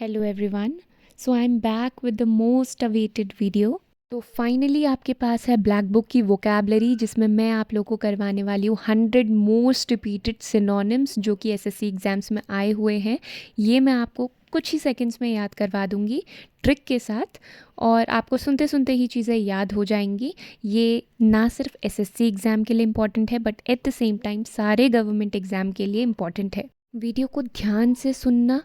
Hello everyone. So I am back with the most awaited video. तो finally आपके पास है black book की vocabulary, जिसमें मैं आप लोगों को करवाने वाली हूँ 100 मोस्ट रिपीटेड सिनोनिम्स जो कि एसएससी एग्ज़ाम्स में आए हुए हैं। ये मैं आपको कुछ ही सेकंड्स में याद करवा दूँगी ट्रिक के साथ, और आपको सुनते सुनते ही चीज़ें याद हो जाएंगी। ये ना सिर्फ एसएससी एग्ज़ाम के लिए इम्पॉर्टेंट है, but at the same time सारे गवर्नमेंट एग्ज़ाम के लिए इम्पॉर्टेंट है। वीडियो को ध्यान से सुनना।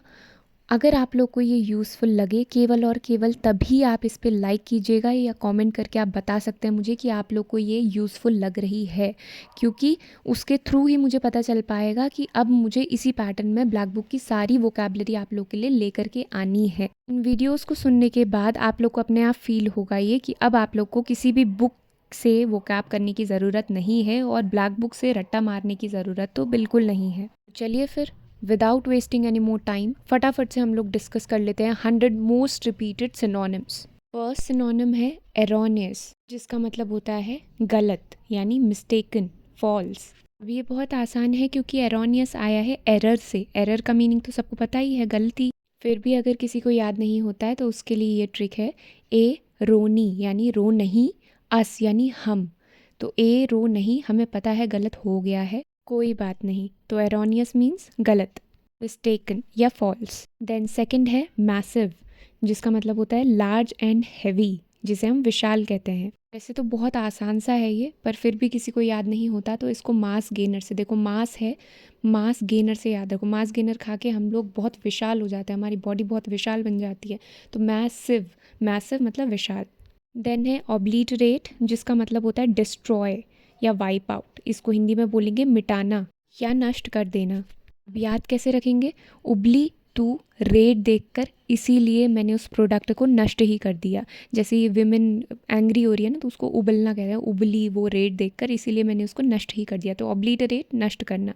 अगर आप लोग को ये यूज़फुल लगे, केवल और केवल तभी आप इस पे लाइक कीजिएगा या कमेंट करके आप बता सकते हैं मुझे कि आप लोग को ये यूज़फुल लग रही है, क्योंकि उसके थ्रू ही मुझे पता चल पाएगा कि अब मुझे इसी पैटर्न में ब्लैक बुक की सारी वोकैबलरी आप लोग के लिए लेकर के आनी है। इन वीडियोज़ को सुनने के बाद आप लोग को अपने आप फील होगा ये कि अब आप लोग को किसी भी बुक से वोकैब करने की ज़रूरत नहीं है और ब्लैक बुक से रट्टा मारने की ज़रूरत तो बिल्कुल नहीं है। चलिए फिर without wasting any more time फटाफट से हम लोग डिस्कस कर लेते हैं 100 most repeated synonyms. First synonym है एरोनियस, जिसका मतलब होता है गलत यानी मिस्टेकन, फॉल्स। अब ये बहुत आसान है क्योंकि एरोनियस आया है एरर से। एरर का मीनिंग तो सबको पता ही है, गलती। फिर भी अगर किसी को याद नहीं होता है तो उसके लिए ये ट्रिक है। ए रोनी यानी रो नहीं, अस यानी हम। तो ए रो नहीं, हमें पता है गलत हो गया है, कोई बात नहीं। तो एरोनियस मीन्स गलत, मिस्टेकन या फॉल्स। देन सेकंड है मैसिव, जिसका मतलब होता है लार्ज एंड हैवी, जिसे हम विशाल कहते हैं। वैसे तो बहुत आसान सा है ये, पर फिर भी किसी को याद नहीं होता तो इसको मास गेनर से, देखो मास है, मास गेनर से याद रखो। मास गेनर खा के हम लोग बहुत विशाल हो जाते हैं, हमारी बॉडी बहुत विशाल बन जाती है। तो मैसिव, मैसिव मतलब विशाल। देन है ऑब्लिटरेट, जिसका मतलब होता है डिस्ट्रॉय या वाइप आउट। इसको हिंदी में बोलेंगे मिटाना या नष्ट कर देना। अब याद कैसे रखेंगे? उबली तू रेट देखकर, इसीलिए मैंने उस प्रोडक्ट को नष्ट ही कर दिया। जैसे ये विमेन एंग्री हो रही है ना, तो उसको उबलना कहते हैं, उबली वो रेट देखकर, इसीलिए मैंने उसको नष्ट ही कर दिया। तो ऑब्लिटरेट, नष्ट करना।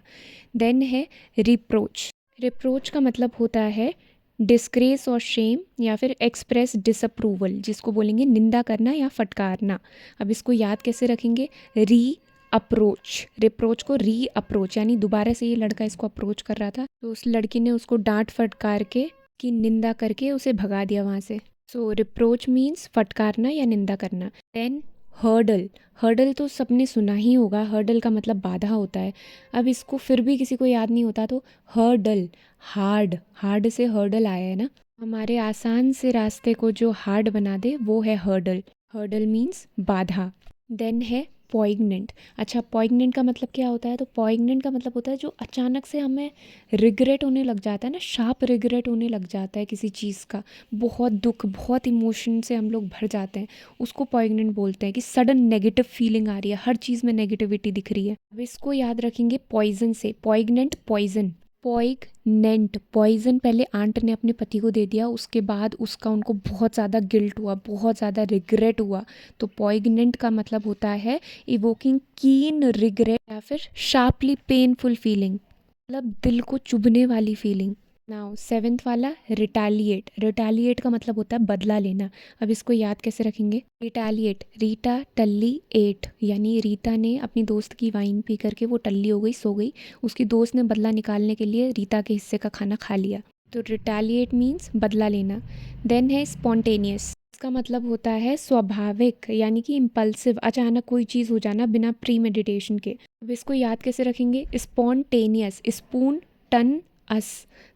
देन है रिप्रोच। रिप्रोच का मतलब होता है डिस्ग्रेस और शेम या फिर एक्सप्रेस डिसअप्रूवल, जिसको बोलेंगे निंदा करना या फटकारना। अब इसको याद कैसे रखेंगे? री अप्रोच, रिप्रोच को री अप्रोच, यानी दोबारा से ये लड़का इसको अप्रोच कर रहा था तो उस लड़की ने उसको डांट फटकार के की निंदा करके उसे भगा दिया वहाँ से। सो रिप्रोच मीन्स फटकारना या निंदा करना। Then hurdle. हर्डल तो सबने सुना ही होगा, हर्डल का मतलब बाधा होता है। अब इसको फिर भी किसी को याद नहीं होता तो हर्डल, हार्ड, हार्ड से हर्डल आया है ना, हमारे आसान से रास्ते को जो हार्ड बना दे वो है हर्डल। हर्डल मीन्स बाधा। देन है पॉइग्नेंट। अच्छा, पॉइग्नेंट का मतलब क्या होता है? तो पॉइग्नेंट का मतलब होता है जो अचानक से हमें रिग्रेट होने लग जाता है ना, शार्प रिग्रेट होने लग जाता है किसी चीज़ का, बहुत दुख, बहुत इमोशन से हम लोग भर जाते हैं, उसको पॉइग्नेंट बोलते हैं। कि सडन नेगेटिव फीलिंग आ रही है, हर चीज़ में नेगेटिविटी दिख रही है। अब इसको याद रखेंगे पॉइजन से। पॉइग्नेंट पॉइजन, पॉइगनेंट, पॉइजन पहले आंट ने अपने पति को दे दिया, उसके बाद उसका उनको बहुत ज़्यादा गिल्ट हुआ, बहुत ज़्यादा रिग्रेट हुआ। तो पॉइगनेंट का मतलब होता है इवोकिंग कीन रिग्रेट या फिर शार्पली पेनफुल फीलिंग, मतलब दिल को चुभने वाली फीलिंग। नाउ सेवेंथ वाला रिटालिएट। रिटालिएट का मतलब होता है बदला लेना। अब इसको याद कैसे रखेंगे? रिटालिएट, रीटा टल्ली एट, यानी रीता ने अपनी दोस्त की वाइन पी करके वो टल्ली हो गई, सो गई। उसकी दोस्त ने बदला निकालने के लिए रीता के हिस्से का खाना खा लिया। तो रिटालिएट मीन्स बदला लेना। देन है स्पॉन्टेनियस। इसका मतलब होता है स्वाभाविक, यानी कि इम्पल्सिव, अचानक कोई चीज़ हो जाना बिना प्री मेडिटेशन के। अब इसको याद कैसे रखेंगे? स्पॉन्टेनियस, स्पून टन अस,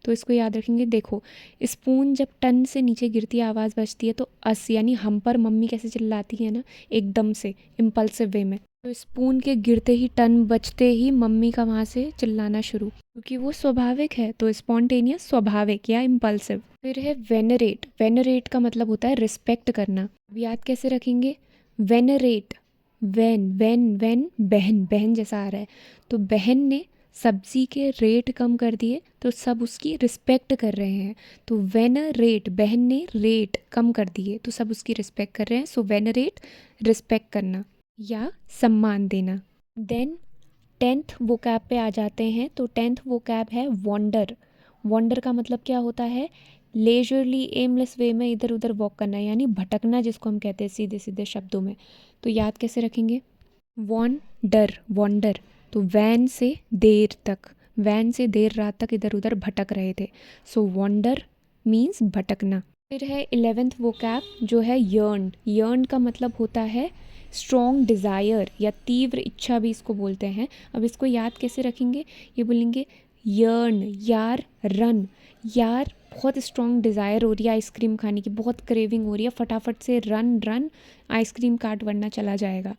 तो इसको याद रखेंगे। देखो, स्पून जब टन से नीचे गिरती है, आवाज़ बजती है, तो अस यानी हम पर मम्मी कैसे चिल्लाती है ना, एकदम से इम्पल्सिव वे में। तो स्पून के गिरते ही, टन बजते ही मम्मी का वहाँ से चिल्लाना शुरू, क्योंकि वो स्वाभाविक है। तो स्पॉन्टेनियस, स्वाभाविक या इम्पल्सिव। फिर है वेनरेट। वेनरेट का मतलब होता है रिस्पेक्ट करना। अब याद कैसे रखेंगे? वेनरेट, वेन वेन वेन, बहन, बहन जैसा आ रहा है, तो बहन ने सब्जी के रेट कम कर दिए तो सब उसकी रिस्पेक्ट कर रहे हैं। तो वेनरेट, बहन ने रेट कम कर दिए तो सब उसकी रिस्पेक्ट कर रहे हैं। सो वेनरेट, रिस्पेक्ट करना या सम्मान देना। देन 10th वोकैब पे आ जाते हैं। तो 10th वोकैब है वॉन्डर। वॉन्डर का मतलब क्या होता है? लेजरली एमलेस वे में इधर उधर वॉक करना, यानी भटकना, जिसको हम कहते हैं सीधे सीधे शब्दों में। तो याद कैसे रखेंगे? वॉन्डर, वॉन्डर, तो वैन से देर तक, वैन से देर रात तक इधर उधर भटक रहे थे। सो वॉन्डर मीन्स भटकना। फिर है 11th वोकैब जो है यर्न। यर्न का मतलब होता है स्ट्रॉन्ग डिज़ायर या तीव्र इच्छा भी इसको बोलते हैं। अब इसको याद कैसे रखेंगे, ये बोलेंगे यर्न, यार रन। यार बहुत स्ट्रॉन्ग डिज़ायर हो रही है आइसक्रीम खाने की, बहुत क्रेविंग हो रही है, फटाफट से रन रन आइसक्रीम कार्ट वरना चला जाएगा।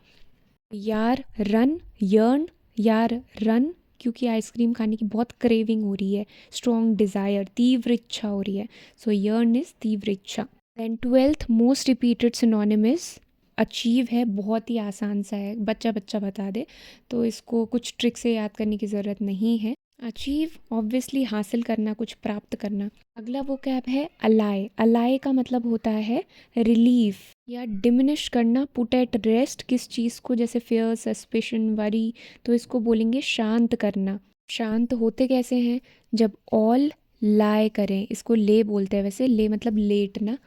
यार रन, यर्न, यार रन, क्योंकि आइसक्रीम खाने की बहुत क्रेविंग हो रही है, स्ट्रॉन्ग डिज़ायर, तीव्र इच्छा हो रही है। सो यर्न इज तीव्र इच्छा। Then 12th most repeated synonymous achieve है, बहुत ही आसान सा है, बच्चा बच्चा बता दे, तो इसको कुछ ट्रिक से याद करने की ज़रूरत नहीं है। अचीव ऑब्वियसली हासिल करना, कुछ प्राप्त करना। अगला वो कैब है अलाय। अलाय का मतलब होता है रिलीफ या डिमिनिश करना, पुट एट रेस्ट किस चीज़ को, जैसे फेयर, सस्पिशन, वरी, तो इसको बोलेंगे शांत करना। शांत होते कैसे हैं, जब ऑल लाए करें, इसको ले बोलते हैं वैसे, ले मतलब लेटना,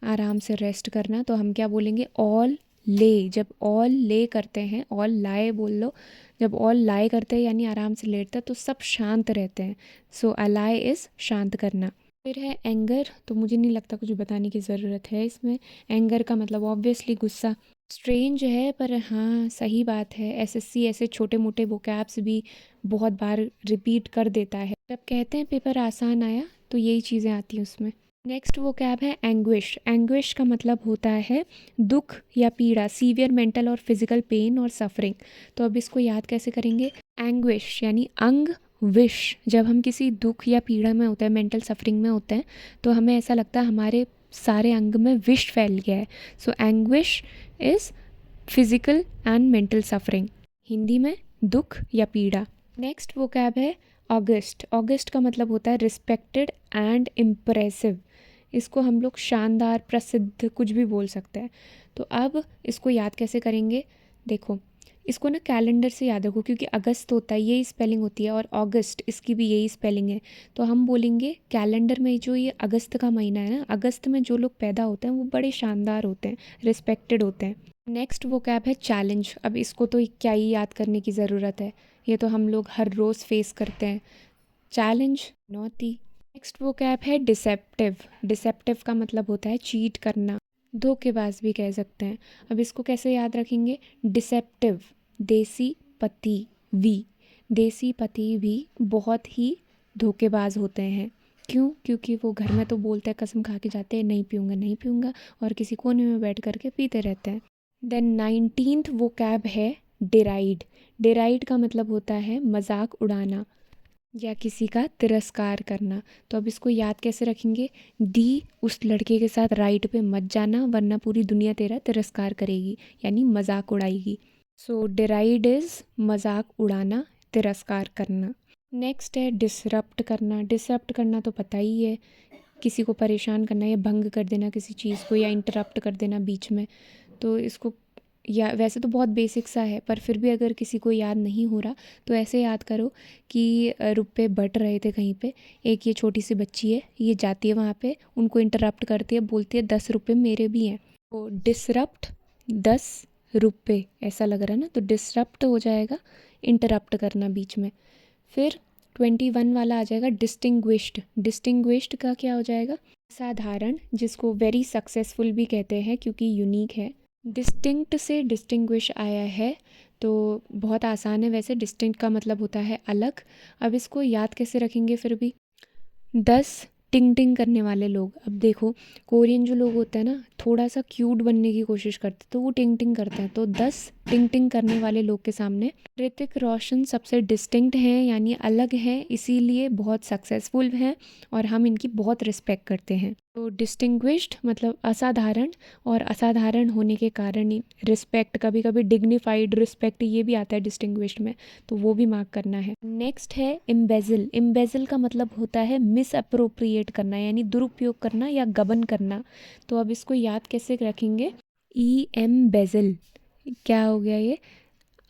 आराम से रेस्ट करना, तो हम क्या बोलेंगे ऑल ले। जब ऑल ले करते हैं, ऑल लाए बोल लो, जब ऑल लाए करते हैं यानी आराम से लेटते हैं तो सब शांत रहते हैं। सो अलाय इज़ शांत करना। फिर है एंगर, तो मुझे नहीं लगता कुछ बताने की ज़रूरत है इसमें। एंगर का मतलब ऑब्वियसली गुस्सा। स्ट्रेंज है पर हाँ सही बात है, एसएससी ऐसे छोटे मोटे वोकैब्स भी बहुत बार रिपीट कर देता है। जब कहते हैं पेपर आसान आया तो यही चीज़ें आती हैं उसमें। नेक्स्ट वो कैब है एंग्विश। एंग्विश का मतलब होता है दुख या पीड़ा, सीवियर मेंटल और फिजिकल पेन और सफरिंग। तो अब इसको याद कैसे करेंगे, एंग्विश यानी अंग विश। जब हम किसी दुख या पीड़ा में होते हैं, मेंटल सफरिंग में होते हैं, तो हमें ऐसा लगता है हमारे सारे अंग में विष फैल गया है। So anguish is physical and mental suffering, Hindi में दुख या पीड़ा। नेक्स्ट वो कैब है ऑगस्ट। ऑगस्ट का मतलब होता है रिस्पेक्टेड एंड इम्प्रेसिव। इसको हम लोग शानदार, प्रसिद्ध, कुछ भी बोल सकते हैं। तो अब इसको याद कैसे करेंगे, देखो इसको ना कैलेंडर से याद रखो, क्योंकि अगस्त होता है यही स्पेलिंग होती है और अगस्त इसकी भी यही स्पेलिंग है। तो हम बोलेंगे कैलेंडर में जो ये अगस्त का महीना है ना, अगस्त में जो लोग पैदा होते हैं वो बड़े शानदार होते हैं, रिस्पेक्टेड होते हैं। नेक्स्ट वो कैब है चैलेंज। अब इसको तो क्या ही याद करने की ज़रूरत है, ये तो हम लोग हर रोज़ फेस करते हैं। चैलेंज, चुनौती। नेक्स्ट वो कैब है डिसेप्टिव। डिसेप्टिव का मतलब होता है चीट करना, धोखेबाज भी कह सकते हैं। अब इसको कैसे याद रखेंगे, डिसेप्टिव, देसी पति वी। देसी पति भी बहुत ही धोखेबाज होते हैं। क्यों, क्योंकि वो घर में तो बोलते हैं, कसम खा के जाते हैं नहीं पीऊँगा नहीं पीऊँगा, और किसी कोने में बैठ करके पीते रहते हैं। देन 19th वो कैब है डिराइड। डिराइड का मतलब होता है मजाक उड़ाना या किसी का तिरस्कार करना। तो अब इसको याद कैसे रखेंगे, डी उस लड़के के साथ राइट पे मत जाना वरना पूरी दुनिया तेरा तिरस्कार करेगी, यानी मजाक उड़ाएगी। सो डिराइड इज़ मजाक उड़ाना, तिरस्कार करना। नेक्स्ट है डिसरप्ट करना। डिसरप्ट करना तो पता ही है, किसी को परेशान करना या भंग कर देना किसी चीज़ को, या इंटरप्ट कर देना बीच में। तो इसको या वैसे तो बहुत बेसिक सा है, पर फिर भी अगर किसी को याद नहीं हो रहा तो ऐसे याद करो कि रुपए बट रहे थे कहीं पे, एक ये छोटी सी बच्ची है, ये जाती है वहाँ पे, उनको इंटरप्ट करती है, बोलती है 10 रुपये मेरे भी हैं। तो डिसरप्ट 10 रुपये ऐसा लग रहा है ना, तो डिसरप्ट हो जाएगा इंटरप्ट करना बीच में। फिर 21 वाला आ जाएगा डिस्टिंग्विश्ड। डिस्टिंग्विश्ड का क्या हो जाएगा, साधारण, जिसको वेरी सक्सेसफुल भी कहते हैं क्योंकि यूनिक है। डिस्टिंक्ट से डिस्टिंग्विश आया है, तो बहुत आसान है वैसे। डिस्टिंक्ट का मतलब होता है अलग। अब इसको याद कैसे रखेंगे फिर भी, 10 टिंग टिंग करने वाले लोग। अब देखो कोरियन जो लोग होते हैं ना, थोड़ा सा क्यूट बनने की कोशिश करते हैं तो वो टिंग टिंग करते हैं, तो 10 टिंग टिंग करने वाले लोग के सामने ऋतिक रोशन सबसे डिस्टिंक्ट हैं यानी अलग हैं, इसीलिए बहुत सक्सेसफुल हैं और हम इनकी बहुत रिस्पेक्ट करते हैं। तो डिस्टिंग्विश्ड मतलब असाधारण, और असाधारण होने के कारण रिस्पेक्ट, कभी कभी डिग्निफाइड रिस्पेक्ट ये भी आता है डिस्टिंग्विश्ड में, तो वो भी मार्क करना है। नेक्स्ट है इम्बेजिल। इम्बेजिल का मतलब होता है मिस अप्रोप्रिएट करना यानी दुरुपयोग करना या गबन करना। तो अब इसको याद कैसे रखेंगे, ई एम बेजिल, क्या हो गया ये,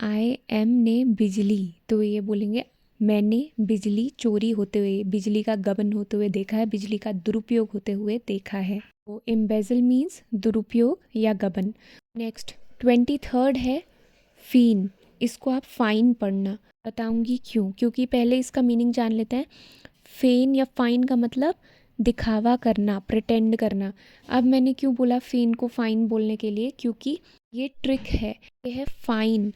आई एम ने बिजली, तो ये बोलेंगे मैंने बिजली चोरी होते हुए, बिजली का गबन होते हुए देखा है, बिजली का दुरुपयोग होते हुए देखा है। तो एम्बेजल मीन्स दुरुपयोग या गबन। नेक्स्ट 23rd है फीन। इसको आप फाइन पढ़ना, बताऊंगी क्यों, क्योंकि पहले इसका मीनिंग जान लेते हैं। फेन या फाइन का मतलब दिखावा करना, प्रिटेंड करना। अब मैंने क्यों बोला फेन को फाइन बोलने के लिए, क्योंकि ये ट्रिक है। ये है फाइन,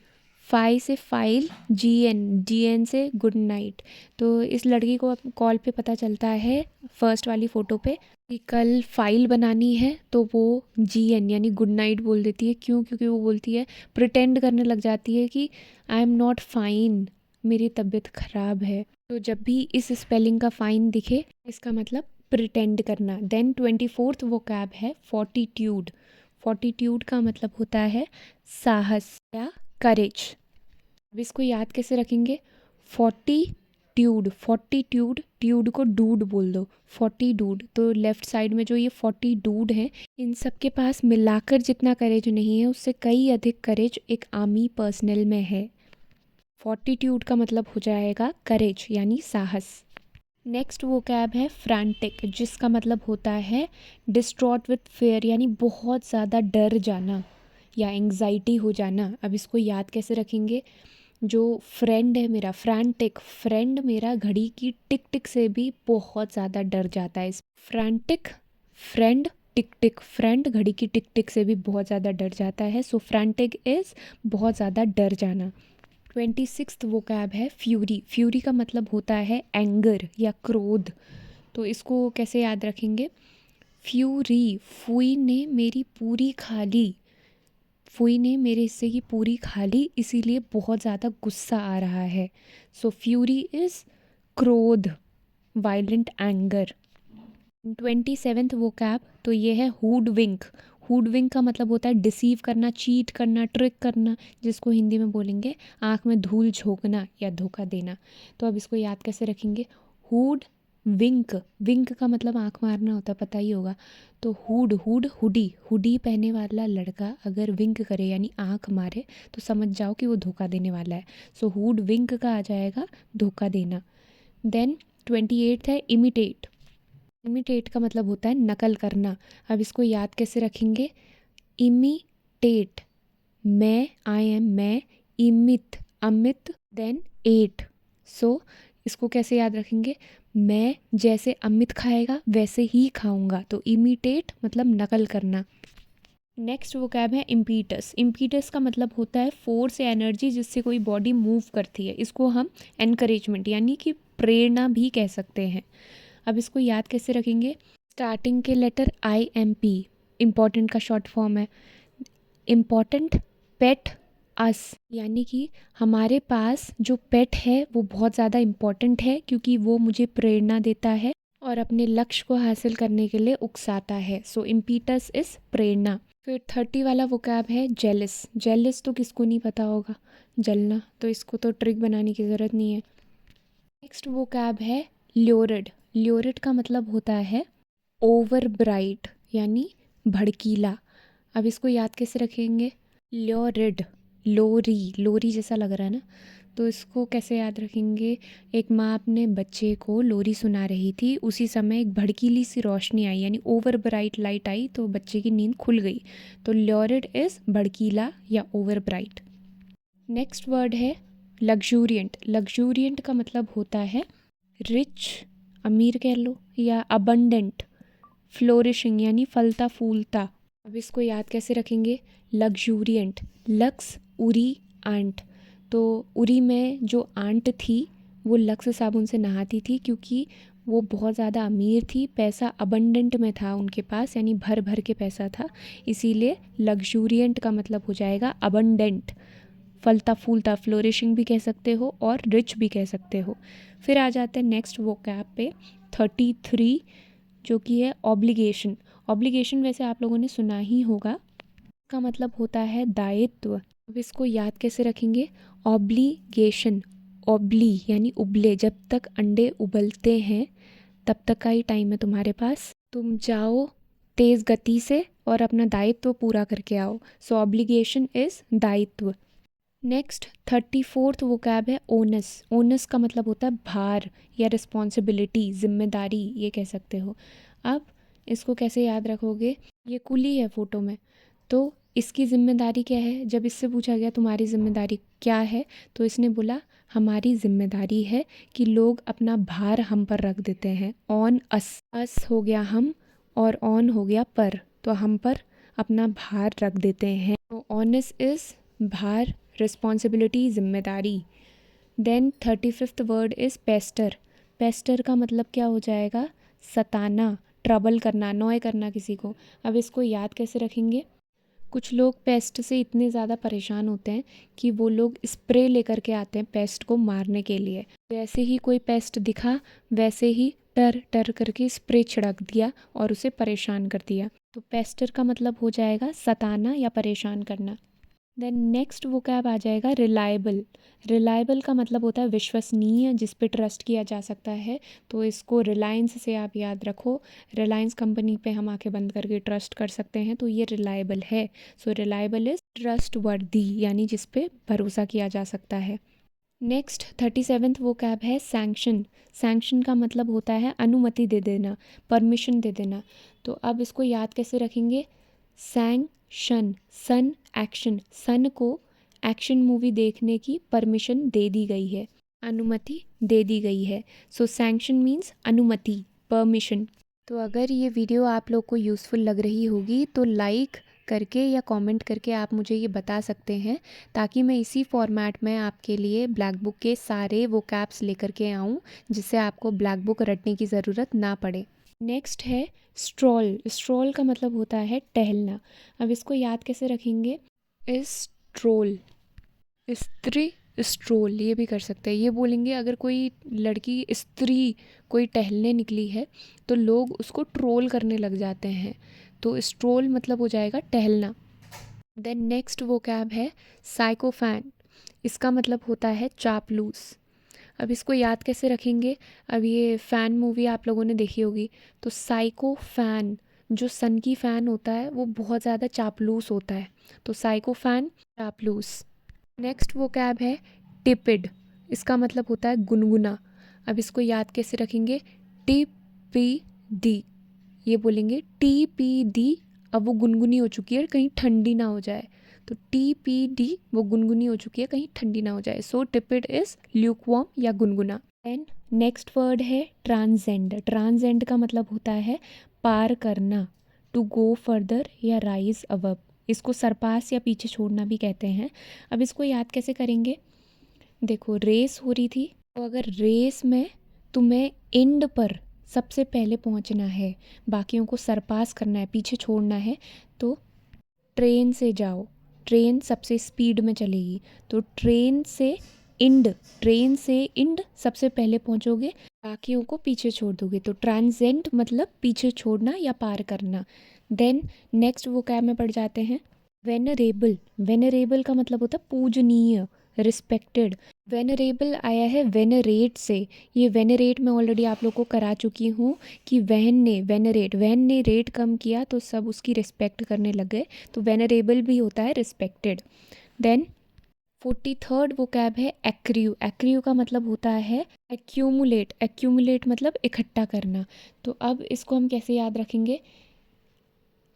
फाई से फाइल, जीएन से गुड नाइट। तो इस लड़की को कॉल पे पता चलता है फर्स्ट वाली फ़ोटो पे कि कल फाइल बनानी है, तो वो जीएन यानी गुड नाइट बोल देती है। क्यों? क्योंकि वो बोलती है, प्रिटेंड करने लग जाती है कि आई एम नॉट फाइन, मेरी तबीयत ख़राब है। तो जब भी इस स्पेलिंग का फाइन दिखे, इसका मतलब प्रिटेंड करना। देन 24th वोकैब है फोर्टिट्यूड। फोर्टिट्यूड का मतलब होता है साहस या करेज। अब इसको याद कैसे रखेंगे? फोर्टिट्यूड, फोर्टिट्यूड, ट्यूड को डूड बोल दो, फोर्टिट्यूड। तो लेफ्ट साइड में जो ये फोर्टिट्यूड है, इन सब के पास मिलाकर जितना करेज नहीं है, उससे कई अधिक करेज एक आर्मी पर्सनल में है। फोर्टिट्यूड का मतलब हो जाएगा करेज यानी साहस। नेक्स्ट वोकैब है फ्रैंटिक, जिसका मतलब होता है डिस्ट्रॉट विथ फेयर यानी बहुत ज़्यादा डर जाना या एंग्जाइटी हो जाना। अब इसको याद कैसे रखेंगे? जो फ्रेंड है मेरा, फ्रैंटिक, फ्रेंड मेरा घड़ी की टिक टिक से भी बहुत ज़्यादा डर जाता है। फ्रैंटिक, फ्रेंड, टिक टिक, फ्रेंड घड़ी की टिक टिक से भी बहुत ज़्यादा डर जाता है। सो फ्रैंटिक इज़ बहुत ज़्यादा डर जाना। 26th वोकैब है फ्यूरी। फ्यूरी का मतलब होता है एंगर या क्रोध। तो इसको कैसे याद रखेंगे? फ्यूरी, फुई ने मेरी पूरी खा ली, फुई ने मेरे हिस्से की पूरी खा ली, इसीलिए बहुत ज़्यादा गुस्सा आ रहा है। सो फ्यूरी इज़ क्रोध, वायलेंट एंगर। 27th वोकैब तो ये है हुड विंक। हुड विंक का मतलब होता है डिसीव करना, चीट करना, ट्रिक करना, जिसको हिंदी में बोलेंगे आँख में धूल झोंकना या धोखा देना। तो अब इसको याद कैसे रखेंगे? हुड विंक, विंक का मतलब आँख मारना होता है, पता ही होगा। तो हुड, हुड, हुडी, हुडी पहनने वाला लड़का अगर विंक करे यानी आँख मारे, तो समझ जाओ कि वो धोखा देने वाला है। सो हुड विंक का आ जाएगा धोखा देना। देन 28th है इमिटेट। इमिटेट का मतलब होता है नकल करना। अब इसको याद कैसे रखेंगे? इमिटेट, मैं, आई एम मैं, इमित, अमित, देन एट। सो इसको कैसे याद रखेंगे? मैं जैसे अमित खाएगा वैसे ही खाऊंगा। तो इमिटेट मतलब नकल करना। नेक्स्ट वोकैब है इम्पीटस। इम्पीटस का मतलब होता है फोर्स या एनर्जी जिससे कोई बॉडी मूव करती है। इसको हम एनकरेजमेंट यानी कि प्रेरणा भी कह सकते हैं। अब इसको याद कैसे रखेंगे? स्टार्टिंग के लेटर IMP, इम्पॉर्टेंट का शॉर्ट फॉर्म है। इम्पॉर्टेंट पेट अस, यानी कि हमारे पास जो पेट है वो बहुत ज़्यादा इम्पॉर्टेंट है, क्योंकि वो मुझे प्रेरणा देता है और अपने लक्ष्य को हासिल करने के लिए उकसाता है। सो इम्पीटस इज़ प्रेरणा। फिर 30 वाला वोकैब है जेलिस। जेलिस तो किसको नहीं पता होगा, जलना, तो इसको तो ट्रिक बनाने की ज़रूरत नहीं है। नेक्स्ट वोकैब है ल्योरिड। ल्योरिड का मतलब होता है ओवर ब्राइट यानी भड़कीला। अब इसको याद कैसे रखेंगे? ल्योरिड, लोरी, लोरी जैसा लग रहा है ना, तो इसको कैसे याद रखेंगे? एक माँ अपने बच्चे को लोरी सुना रही थी, उसी समय एक भड़कीली सी रोशनी आई यानी ओवर ब्राइट लाइट आई, तो बच्चे की नींद खुल गई। तो ल्योरिड इज़ भड़कीला या ओवर ब्राइट। नेक्स्ट वर्ड है लग्जूरियंट। लग्जूरियंट का मतलब होता है रिच, अमीर कह लो, या अबंडेंट, फ्लोरिशिंग यानी फलता फूलता। अब इसको याद कैसे रखेंगे? लग्जूरियंट, लक्स, उरी, आंट। तो उरी में जो आंट थी वो लक्स साबुन से नहाती थी, क्योंकि वो बहुत ज़्यादा अमीर थी, पैसा अबंडेंट में था उनके पास यानी भर भर के पैसा था, इसीलिए लग्जूरियंट का मतलब हो जाएगा अबंडेंट, फलता फूलता, फ्लोरिशिंग भी कह सकते हो और रिच भी कह सकते हो। फिर आ जाते हैं नेक्स्ट वोकैब पे 33, जो कि है ऑब्लिगेशन। ऑब्लिगेशन वैसे आप लोगों ने सुना ही होगा, का मतलब होता है दायित्व। अब इसको याद कैसे रखेंगे? ऑब्लिगेशन, ऑब्ली यानी उबले, जब तक अंडे उबलते हैं तब तक का ही टाइम है तुम्हारे पास, तुम जाओ तेज़ गति से और अपना दायित्व पूरा करके आओ। सो ऑब्लिगेशन इज़ दायित्व। नेक्स्ट 34th वोकैब है ओनस। ओनस का मतलब होता है भार या रिस्पॉन्सिबिलिटी, जिम्मेदारी ये कह सकते हो। अब इसको कैसे याद रखोगे? ये कुली है फ़ोटो में, तो इसकी ज़िम्मेदारी क्या है? जब इससे पूछा गया तुम्हारी ज़िम्मेदारी क्या है, तो इसने बोला हमारी जिम्मेदारी है कि लोग अपना भार हम पर रख देते हैं। ऑन अस, अस हो गया हम और ऑन हो गया पर, तो हम पर अपना भार रख देते हैं। तो ऑनस इज़ भार, रिस्पॉन्सिबिलिटी, जिम्मेदारी। Then 35th word is pester. Pester का मतलब क्या हो जाएगा? सताना, ट्रबल करना, नॉय करना किसी को। अब इसको याद कैसे रखेंगे? कुछ लोग पेस्ट से इतने ज़्यादा परेशान होते हैं कि वो लोग स्प्रे लेकर के आते हैं पेस्ट को मारने के लिए। जैसे ही कोई पेस्ट दिखा वैसे ही टर टर करके स्प्रे छिड़क दिया और उसे परेशान कर दिया। तो पेस्टर का मतलब हो जाएगा सताना या परेशान करना। देन नेक्स्ट वोकैब आ जाएगा रिलायबल। रिलायबल का मतलब होता है विश्वसनीय, जिस पे ट्रस्ट किया जा सकता है। तो इसको रिलायंस से आप याद रखो। रिलायंस कंपनी पे हम आंखें बंद करके ट्रस्ट कर सकते हैं, तो ये रिलायबल है। सो रिलायबल इज़ ट्रस्ट वर्दी, यानी जिस पे भरोसा किया जा सकता है। नेक्स्ट 37th वोकैब है सैंक्शन। सैंक्शन का मतलब होता है अनुमति दे देना, परमिशन दे देना। तो अब इसको याद कैसे रखेंगे? सैंक्शन, सन एक्शन, सन को एक्शन मूवी देखने की परमिशन दे दी गई है, अनुमति दे दी गई है। सो सैंक्शन मीन्स अनुमति, परमिशन। तो अगर ये वीडियो आप लोग को यूज़फुल लग रही होगी तो लाइक करके या कमेंट करके आप मुझे ये बता सकते हैं, ताकि मैं इसी फॉर्मेट में आपके लिए ब्लैक बुक के सारे वोकैब्स लेकर के आऊँ, जिससे आपको ब्लैक बुक रटने की ज़रूरत ना पड़े। नेक्स्ट है स्ट्रॉल। स्ट्रॉल का मतलब होता है टहलना। अब इसको याद कैसे रखेंगे? स्ट्रोल, स्त्री, स्ट्रोल, ये भी कर सकते हैं। ये बोलेंगे अगर कोई लड़की स्त्री कोई टहलने निकली है तो लोग उसको ट्रोल करने लग जाते हैं। तो स्ट्रोल मतलब हो जाएगा टहलना। देन नेक्स्ट वोकैब है साइकोफैन। इसका मतलब होता है चापलूस। अब इसको याद कैसे रखेंगे? अब ये फ़ैन मूवी आप लोगों ने देखी होगी, तो साइको फ़ैन, जो सन की फ़ैन होता है वो बहुत ज़्यादा चापलूस होता है। तो साइको फ़ैन, चापलूस। नेक्स्ट वोकैब है टिपिड। इसका मतलब होता है गुनगुना। अब इसको याद कैसे रखेंगे? टी पी डी, ये बोलेंगे टी पी डी। अब वो गुनगुनी हो चुकी है, कहीं ठंडी ना हो जाए। तो टी पी डी, वो गुनगुनी हो चुकी है, कहीं ठंडी ना हो जाए। सो टिपिड इज ल्यूकवार्म या गुनगुना। एंड नेक्स्ट वर्ड है ट्रांसेंड। ट्रांसेंड का मतलब होता है पार करना, टू गो फर्दर या राइज अबव। इसको सरपास या पीछे छोड़ना भी कहते हैं। अब इसको याद कैसे करेंगे? देखो, रेस हो रही थी, तो अगर रेस में तुम्हें एंड पर सबसे पहले पहुंचना है, बाकियों को सरपास करना है, पीछे छोड़ना है, तो ट्रेन से जाओ। ट्रेन सबसे स्पीड में चलेगी, तो ट्रेन से इंड, ट्रेन से इंड सबसे पहले पहुंचोगे, बाकियों को पीछे छोड़ दोगे। तो ट्रांसेंड मतलब पीछे छोड़ना या पार करना। देन नेक्स्ट वोकैब में पढ़ जाते हैं वेनरेबल। वेनरेबल का मतलब होता है पूजनीय, रिस्पेक्टेड। वेनरेबल आया है वेनरेट से। ये वेनरेट मैं ऑलरेडी आप लोग को करा चुकी हूँ कि वहन ने वेनरेट, वहन ने रेट कम किया तो सब उसकी रिस्पेक्ट करने लग गए। तो वेनरेबल भी होता है रिस्पेक्टेड। देन 43rd वोकैब है एक्रियू। एक्रियू का मतलब होता है एक्यूमुलेट। एक्यूमुलेट मतलब इकट्ठा करना। तो अब इसको हम कैसे याद रखेंगे?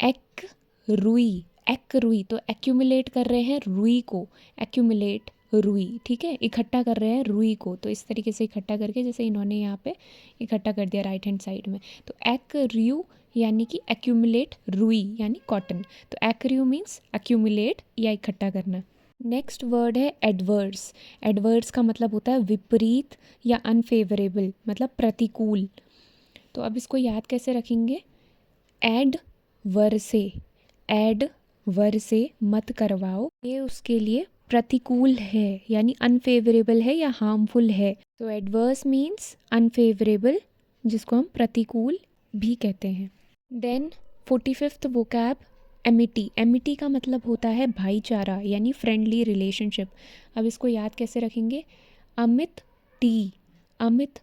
एक रुई, एक रुई, तो एक्यूमुलेट कर रहे हैं रुई को, एक्यूमुलेट रुई, ठीक है, इकट्ठा कर रहे हैं रुई को। तो इस तरीके से इकट्ठा करके, जैसे इन्होंने यहाँ पे इकट्ठा कर दिया राइट हैंड साइड में। तो एक्रियू यानी कि एक्यूमुलेट रुई यानी कॉटन। तो एक्रियू मीन्स एक्यूमुलेट या इकट्ठा करना। नेक्स्ट वर्ड है एडवर्स। एडवर्स का मतलब होता है विपरीत या अनफेवरेबल, मतलब प्रतिकूल। तो अब इसको याद कैसे रखेंगे? एड वर्से, एड वर्से मत करवाओ, ये उसके लिए प्रतिकूल है, यानी अनफेवरेबल है या हार्मफुल है। तो एडवर्स मीन्स अनफेवरेबल, जिसको हम प्रतिकूल भी कहते हैं। Then 45th vocab Amity. Amity का मतलब होता है भाईचारा यानी फ्रेंडली रिलेशनशिप। अब इसको याद कैसे रखेंगे? अमित टी, अमित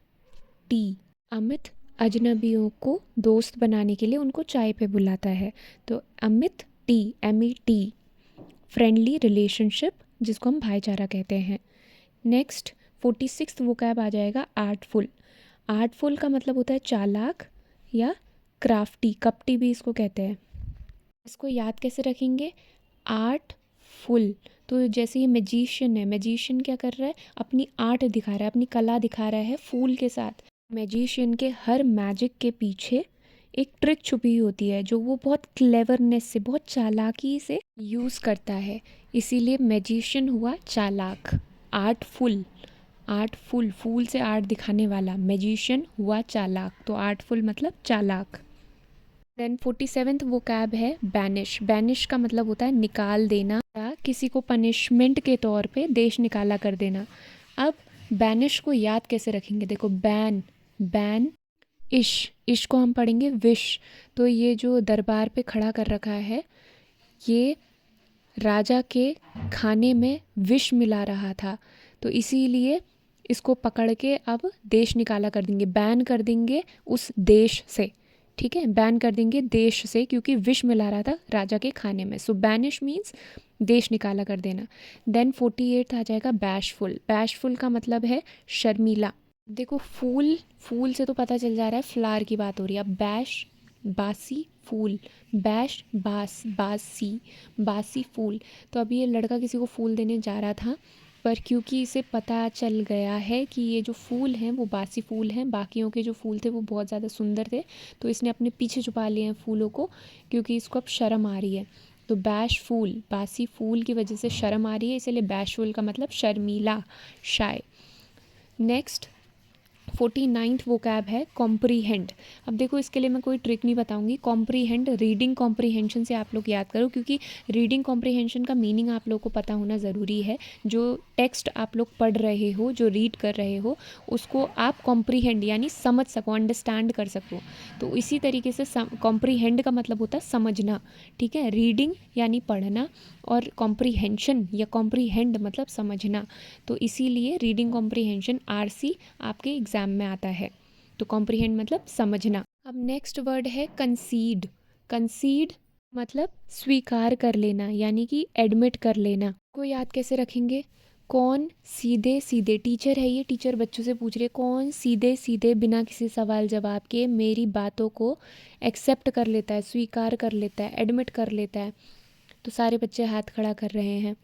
टी, अमित अजनबियों को दोस्त बनाने के लिए उनको चाय पे बुलाता है। तो Amit T, MET, friendly relationship, जिसको हम भाईचारा कहते हैं। नेक्स्ट 46th वोकैब आ जाएगा आर्टफुल। आर्टफुल का मतलब होता है चालाक या क्राफ्टी, कपटी भी इसको कहते हैं। इसको याद कैसे रखेंगे? आर्टफुल तो जैसे ये मैजिशियन है, मैजिशियन क्या कर रहा है, अपनी आर्ट दिखा रहा है, अपनी कला दिखा रहा है फूल के साथ। मैजिशियन के हर मैजिक के पीछे एक ट्रिक छुपी होती है जो वो बहुत क्लेवरनेस से, बहुत चालाकी से यूज़ करता है। इसीलिए मैजिशियन हुआ चालाक। आर्टफुल, आर्टफुल, फूल से आर्ट दिखाने वाला। मैजिशियन हुआ चालाक, तो आर्टफुल मतलब चालाक। देन 47th वोकैब है बैनिश। बैनिश का मतलब होता है निकाल देना या किसी को पनिशमेंट के तौर पे देश निकाला कर देना। अब बैनिश को याद कैसे रखेंगे, देखो बैन, बैन, इश को हम पढ़ेंगे विश। तो ये जो दरबार पे खड़ा कर रखा है, ये राजा के खाने में विष मिला रहा था, तो इसीलिए इसको पकड़ के अब देश निकाला कर देंगे, बैन कर देंगे उस देश से। ठीक है, बैन कर देंगे देश से क्योंकि विष मिला रहा था राजा के खाने में। सो बैनिश मीन्स देश निकाला कर देना। देन 48 आ जाएगा बैशफुल। बैशफुल का मतलब है शर्मीला। देखो फूल, फूल से तो पता चल जा रहा है फ्लावर की बात हो रही है। अब बैश बासी फूल, बैश बास, बासी, बासी फूल। तो अभी ये लड़का किसी को फूल देने जा रहा था, पर क्योंकि इसे पता चल गया है कि ये जो फूल हैं वो बासी फूल हैं, बाकियों के जो फूल थे वो बहुत ज़्यादा सुंदर थे, तो इसने अपने पीछे छुपा लिए हैं फूलों को, क्योंकि इसको अब शर्म आ रही है। तो बैश फूल, बासी फूल की वजह से शर्म आ रही है, इसलिए बैशफुल का मतलब शर्मीला, शाय। नेक्स्ट 49th वोकैब है कॉम्प्रीहेंड। अब देखो इसके लिए मैं कोई ट्रिक नहीं बताऊंगी। कॉम्प्रीहेंड, रीडिंग कॉम्प्रीहेंशन से आप लोग याद करो, क्योंकि रीडिंग कॉम्प्रीहेंशन का मीनिंग आप लोग को पता होना ज़रूरी है। जो टेक्स्ट आप लोग पढ़ रहे हो, जो रीड कर रहे हो, उसको आप कॉम्प्रीहेंड यानी समझ सको, अंडरस्टैंड कर सको। तो इसी तरीके से कॉम्प्रीहेंड का मतलब होता है समझना। ठीक है, रीडिंग यानी पढ़ना और कॉम्प्रीहेंशन या कॉम्प्रीहेंड मतलब समझना। तो इसीलिए रीडिंग कॉम्प्रीहेंशन आरसी आपके एग्ज़ाम में आता है। तो कॉम्प्रीहेंड मतलब समझना। अब नेक्स्ट वर्ड है कंसीड। कंसीड मतलब स्वीकार कर लेना, यानी कि एडमिट कर लेना। को याद कैसे रखेंगे, कौन सीधे सीधे, टीचर है ये, टीचर बच्चों से पूछ रही है कौन सीधे सीधे बिना किसी सवाल जवाब के मेरी बातों को एक्सेप्ट कर लेता है, स्वीकार कर लेता है, एडमिट कर लेता है। तो सारे बच्चे हाथ खड़ा कर रहे हैं।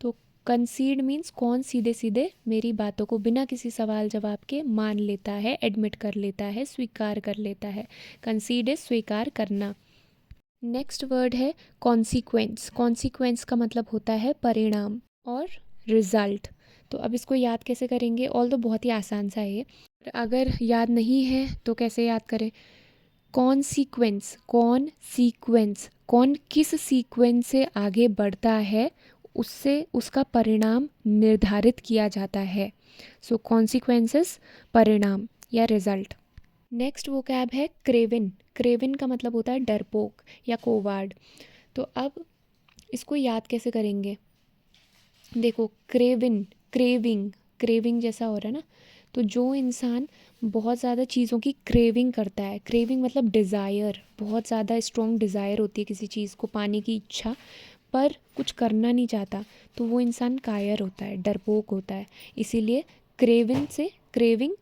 तो कंसीड मीन्स कौन सीधे सीधे मेरी बातों को बिना किसी सवाल जवाब के मान लेता है, एडमिट कर लेता है, स्वीकार कर लेता है। कंसीड इज स्वीकार करना। नेक्स्ट वर्ड है कॉन्सिक्वेंस। कॉन्सिक्वेंस का मतलब होता है परिणाम और रिजल्ट। तो अब इसको याद कैसे करेंगे, ऑल तो बहुत ही आसान सा है ये, अगर याद नहीं है तो कैसे याद करें। कौन सीक्वेंस, कौन सीक्वेंस, कौन किस सीक्वेंस से आगे बढ़ता है उससे उसका परिणाम निर्धारित किया जाता है। सो कॉन्सिक्वेंसेस, परिणाम या रिजल्ट। नेक्स्ट वोकैब है क्रेविन। क्रेविन का मतलब होता है डरपोक या कोवार्ड। तो अब इसको याद कैसे करेंगे, देखो क्रेविन, क्रेविंग, क्रेविंग जैसा हो रहा है ना। तो जो इंसान बहुत ज़्यादा चीज़ों की क्रेविंग करता है, क्रेविंग मतलब डिज़ायर, बहुत ज़्यादा स्ट्रॉन्ग डिज़ायर होती है किसी चीज़ को पाने की इच्छा, पर कुछ करना नहीं चाहता, तो वो इंसान कायर होता है, डरपोक होता है। इसीलिए क्रेविन से क्रेविंग,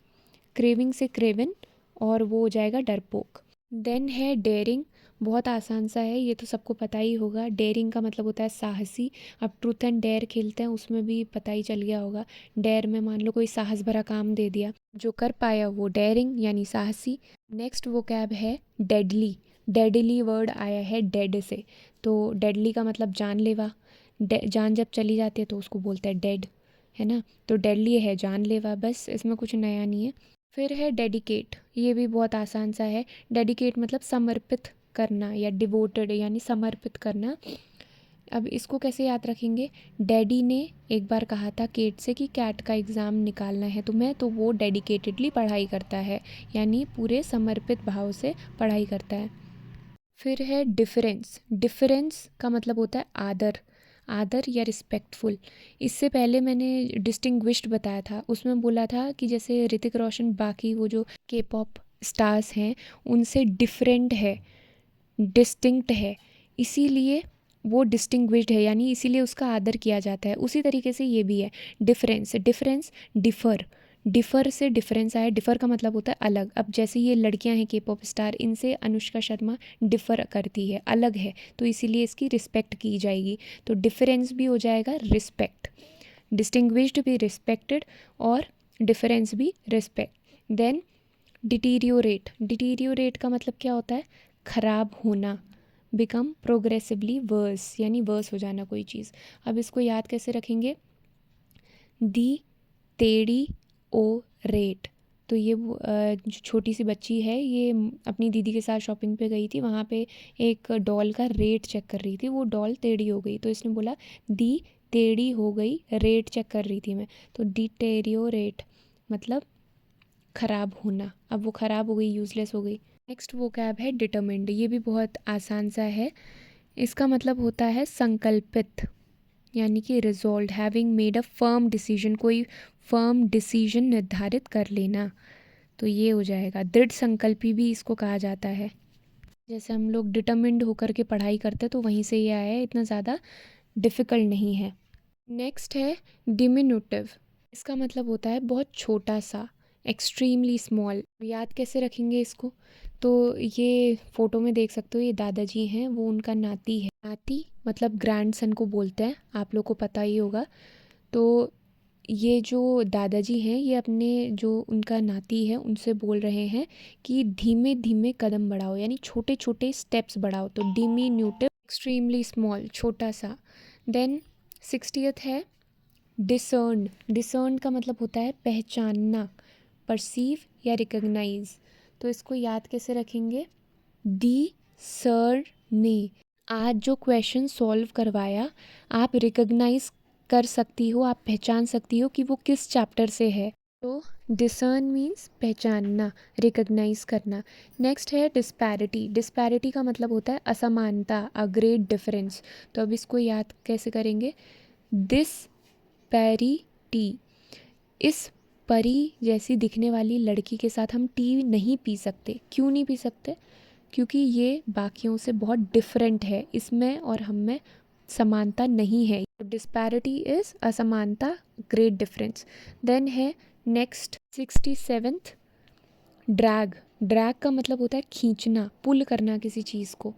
क्रेविंग से क्रेविन, और वो हो जाएगा डरपोक। देन है डेयरिंग। बहुत आसान सा है, ये तो सबको पता ही होगा। डेयरिंग का मतलब होता है साहसी। अब ट्रूथ एंड डेयर खेलते हैं, उसमें भी पता ही चल गया होगा। डेयर में मान लो कोई साहस भरा काम दे दिया, जो कर पाया वो डेयरिंग यानी साहसी। नेक्स्ट वोकैब है डेडली। डेडली वर्ड आया है डेड से, तो डेडली का मतलब जानलेवा। जान जब चली जाती है तो उसको बोलते हैं डेड, है ना। तो डेडली है जानलेवा, बस इसमें कुछ नया नहीं है। फिर है डेडिकेट। ये भी बहुत आसान सा है। डेडिकेट मतलब समर्पित करना या डिवोटेड यानी समर्पित करना। अब इसको कैसे याद रखेंगे, डैडी ने एक बार कहा था केट से कि कैट का एग्ज़ाम निकालना है तुम्हें, तो वो डेडिकेटेडली पढ़ाई करता है, यानी पूरे समर्पित भाव से पढ़ाई करता है। फिर है डिफरेंस। डिफरेंस का मतलब होता है आदर, आदर या रिस्पेक्टफुल। इससे पहले मैंने डिस्टिंग्विश्ड बताया था, उसमें बोला था कि जैसे ऋतिक रोशन बाकी वो जो के पॉप स्टार्स हैं उनसे डिफरेंट है, डिस्टिंक्ट है, इसीलिए वो डिस्टिंग्विश्ड है, यानी इसीलिए उसका आदर किया जाता है। उसी तरीके से ये भी है डिफरेंस, डिफरेंस डिफ़र, डिफ़र से डिफरेंस आया। डिफ़र का मतलब होता है अलग। अब जैसे ये लड़कियां हैं के पॉप स्टार, इनसे अनुष्का शर्मा डिफ़र करती है, अलग है, तो इसीलिए इसकी रिस्पेक्ट की जाएगी। तो डिफरेंस भी हो जाएगा रिस्पेक्ट, डिस्टिंग्विश्ड भी रिस्पेक्टेड और डिफरेंस भी रिस्पेक्ट। देन डिटीरियोरेट, डिटीरियोरेट का मतलब क्या होता है? ख़राब होना। बिकम प्रोग्रेसिवली वर्स, यानी वर्स हो जाना कोई चीज़। अब इसको याद कैसे रखेंगे? दी टेढ़ी ओ रेट। तो ये जो छोटी सी बच्ची है, ये अपनी दीदी के साथ शॉपिंग पे गई थी, वहाँ पे एक डॉल का रेट चेक कर रही थी, वो डॉल टेढ़ी हो गई, तो इसने बोला दी टेढ़ी हो गई, रेट चेक कर रही थी मैं। तो डिटेरियोरेट मतलब ख़राब होना। अब वो ख़राब हो गई, यूज़लेस हो गई। नेक्स्ट वो कैब है डिटर्मिन्ड। ये भी बहुत आसान सा है। इसका मतलब होता है संकल्पित, यानी कि resolve, having made a firm decision, कोई फर्म डिसीजन निर्धारित कर लेना। तो ये हो जाएगा। दृढ़ संकल्पी भी इसको कहा जाता है। जैसे हम लोग डिटर्मिन्ड होकर के पढ़ाई करते हैं, तो वहीं से ये आया है, इतना ज़्यादा डिफ़िकल्ट नहीं है। नेक्स्ट है डिमिनुटिव। इसका मतलब होता है बहुत छोटा सा, एक्सट्रीमली स्मॉल। याद कैसे रखेंगे इसको? तो ये फ़ोटो में देख सकते हो, ये दादाजी हैं, वो उनका नाती है। नाती मतलब ग्रैंडसन को बोलते हैं, आप लोग को पता ही होगा। तो ये जो दादाजी हैं, ये अपने जो उनका नाती है उनसे बोल रहे हैं कि धीमे धीमे कदम बढ़ाओ, यानी छोटे छोटे स्टेप्स बढ़ाओ। तो डिमिन्यूटिव, एक्सट्रीमली स्मॉल, छोटा सा। देन 60th है डिसर्न। डिसर्न का मतलब होता है पहचानना, परसीव या रिकग्नाइज। तो इसको याद कैसे रखेंगे? दी सर ने आज जो क्वेश्चन सॉल्व करवाया, आप रिकग्नाइज कर सकती हो, आप पहचान सकती हो कि वो किस चैप्टर से है। तो डिसर्न मीन्स पहचानना, रिकग्नाइज करना। नेक्स्ट है डिस्पैरिटी। डिस्पैरिटी का मतलब होता है असमानता, अ ग्रेट डिफरेंस। तो अब इसको याद कैसे करेंगे? This parity. इस परी जैसी दिखने वाली लड़की के साथ हम टी नहीं पी सकते। क्यों नहीं पी सकते? क्योंकि ये बाकियों से बहुत डिफरेंट है, इसमें और हम में समानता नहीं है। डिस्पैरिटी इज असमानता, ग्रेट डिफरेंस। देन है नेक्स्ट 67th ड्रैग। ड्रैग का मतलब होता है खींचना, पुल करना किसी चीज़ को।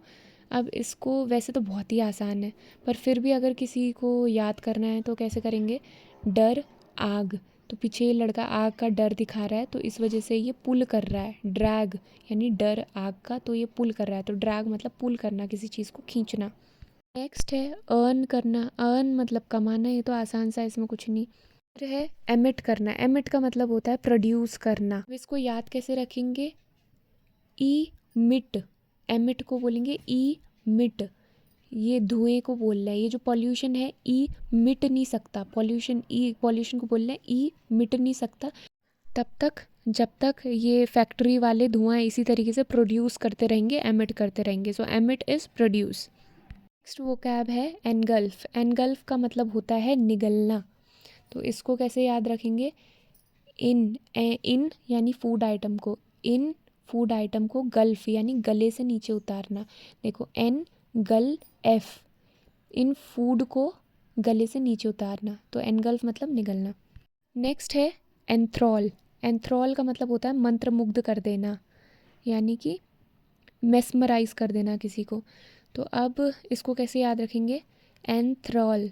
अब इसको वैसे तो बहुत ही आसान है, पर फिर भी अगर किसी को याद करना है तो कैसे करेंगे? डर आग। तो पीछे ये लड़का आग का डर दिखा रहा है, तो इस वजह से ये पुल कर रहा है। ड्रैग यानी डर आग का, तो ये पुल कर रहा है। तो ड्रैग मतलब पुल करना, किसी चीज़ को खींचना। नेक्स्ट है अर्न करना। अर्न मतलब कमाना, ये तो आसान सा, इसमें कुछ नहीं। फिर है एमिट करना। एमिट का मतलब होता है प्रोड्यूस करना। अब इसको याद कैसे रखेंगे? ई मिट, एमिट को बोलेंगे ई मिट। ये धुएं को बोल रहा है, ये जो पॉल्यूशन है ई मिट नहीं सकता। पॉल्यूशन को बोल रहे हैं ई मिट नहीं सकता तब तक जब तक ये फैक्ट्री वाले धुआं इसी तरीके से प्रोड्यूस करते रहेंगे, एमिट करते रहेंगे। सो एमिट इज़ प्रोड्यूस। नेक्स्ट वो कैब है एनगल्फ। एनगल्फ का मतलब होता है निगलना। तो इसको कैसे याद रखेंगे? इन यानी फूड आइटम को, इन फूड आइटम को गल्फ यानी गले से नीचे उतारना। देखो एन गल एफ, इन फूड को गले से नीचे उतारना। तो एनगल्फ मतलब निगलना। नेक्स्ट है एंथ्रॉल। एंथ्रॉल का मतलब होता है मंत्रमुग्ध कर देना, यानी कि मेस्मराइज कर देना किसी को। तो अब इसको कैसे याद रखेंगे? एंथ्रॉल,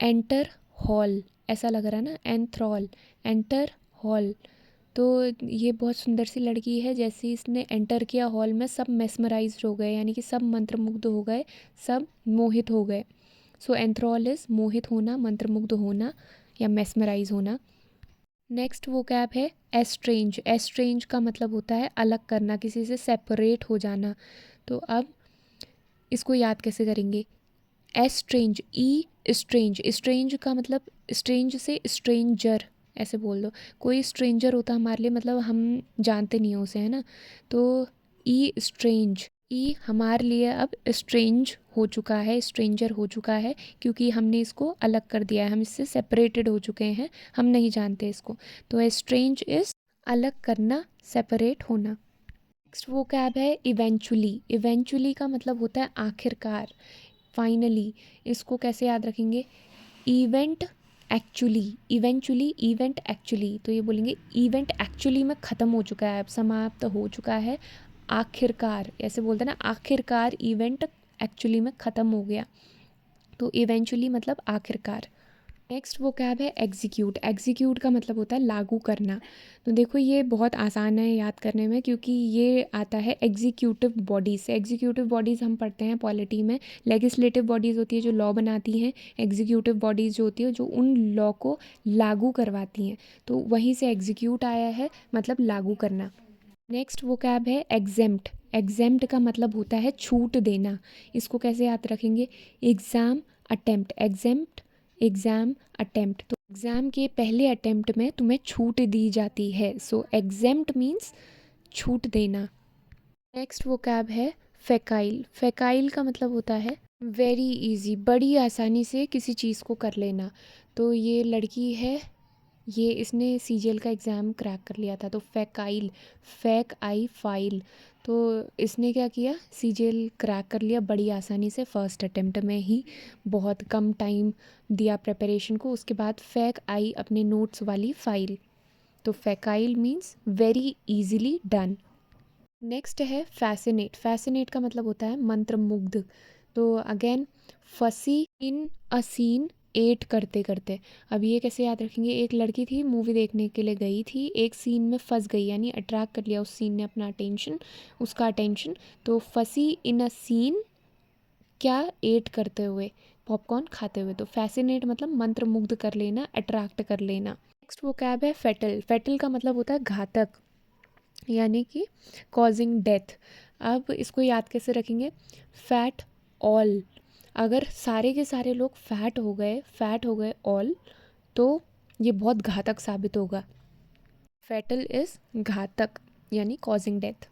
एंटर हॉल, ऐसा लग रहा है ना, एंथ्रॉल, एंटर हॉल। तो ये बहुत सुंदर सी लड़की है, जैसे ही इसने एंटर किया हॉल में, सब मेस्मराइज हो गए, यानी कि सब मंत्रमुग्ध हो गए, सब मोहित हो गए। सो एंथ्रॉल इज मोहित होना, मंत्रमुग्ध होना या मेस्मराइज होना। नेक्स्ट वो कैब है एस्ट्रेंज। एस्ट्रेंज का मतलब होता है अलग करना, किसी से सेपरेट हो जाना। तो अब इसको याद कैसे करेंगे? एस्ट्रेंज, ई स्ट्रेंज। स्ट्रेंज का मतलब स्ट्रेंज से स्ट्रेंजर, ऐसे बोल दो। कोई स्ट्रेंजर होता हमारे लिए, मतलब हम जानते नहीं हो उसे, है ना। तो ई स्ट्रेंज, ई हमारे लिए अब स्ट्रेंज हो चुका है, स्ट्रेंजर हो चुका है, क्योंकि हमने इसको अलग कर दिया है, हम इससे सेपरेटेड हो चुके हैं, हम नहीं जानते इसको। तो स्ट्रेंज इज अलग करना, सेपरेट होना। नेक्स्ट वो कैब है इवेंचुअली। इवेंचुअली का मतलब होता है आखिरकार, फाइनली। इसको कैसे याद रखेंगे? Event actually, eventually, event actually, तो ये बोलेंगे इवेंट एक्चुअली में ख़त्म हो चुका है, अब समाप्त हो चुका है, आखिरकार, ऐसे बोलते हैं ना, आखिरकार इवेंट एक्चुअली में ख़त्म हो गया, तो इवेंचुअली मतलब आखिरकार। नेक्स्ट वो कैब है एग्जीक्यूट। एग्जीक्यूट का मतलब होता है लागू करना। तो देखो ये बहुत आसान है याद करने में, क्योंकि ये आता है एग्जीक्यूटिव बॉडीज़ से। एग्जीक्यूटिव बॉडीज़ हम पढ़ते हैं पॉलिटी में। लेजिस्लेटिव बॉडीज़ होती है जो लॉ बनाती हैं, एग्जीक्यूटिव बॉडीज़ जो होती है जो उन लॉ को लागू करवाती हैं, तो वहीं से एग्जीक्यूट आया है, मतलब लागू करना। नेक्स्ट वो कैब है एग्जेम्प्ट। एग्जेम्प्ट का मतलब होता है छूट देना। इसको कैसे याद रखेंगे? Exam attempt, exempt exam attempt, तो एग्ज़ाम के पहले अटेम्प्ट में तुम्हें छूट दी जाती है, सो एग्जेम्प्ट मीन्स छूट देना। नेक्स्ट वो कैब है फैकाइल। फैकाइल का मतलब होता है वेरी इजी, बड़ी आसानी से किसी चीज़ को कर लेना। तो ये लड़की है, ये इसने सीजीएल का एग्ज़ाम क्रैक कर लिया था, तो फैकाइल, फैक आई फाइल, तो इसने क्या किया, सीजीएल क्रैक कर लिया बड़ी आसानी से, फर्स्ट अटेम्प्ट में ही, बहुत कम टाइम दिया प्रिपरेशन को, उसके बाद फैक आई अपने नोट्स वाली फाइल, तो facile means very easily done. Next है फैसिनेट। फैसिनेट का मतलब होता है मंत्रमुग्ध। तो अगेन फसी इन अ सीन एट करते करते, अब ये कैसे याद रखेंगे? एक लड़की थी, मूवी देखने के लिए गई थी, एक सीन में फंस गई, यानी अट्रैक्ट कर लिया उस सीन ने अपना अटेंशन, उसका अटेंशन, तो फसी इन अ सीन क्या, एट करते हुए, पॉपकॉर्न खाते हुए, तो फैसिनेट मतलब मंत्रमुग्ध कर लेना, अट्रैक्ट कर लेना। नेक्स्ट वो कैब है फेटल। फेटल का मतलब होता है घातक, यानी कि कॉजिंग डेथ। अब इसको याद कैसे रखेंगे? फैट ऑल, अगर सारे के सारे लोग फैट हो गए, फैट हो गए ऑल, तो ये बहुत घातक साबित होगा। फैटल इज़ घातक, यानी कॉजिंग डेथ।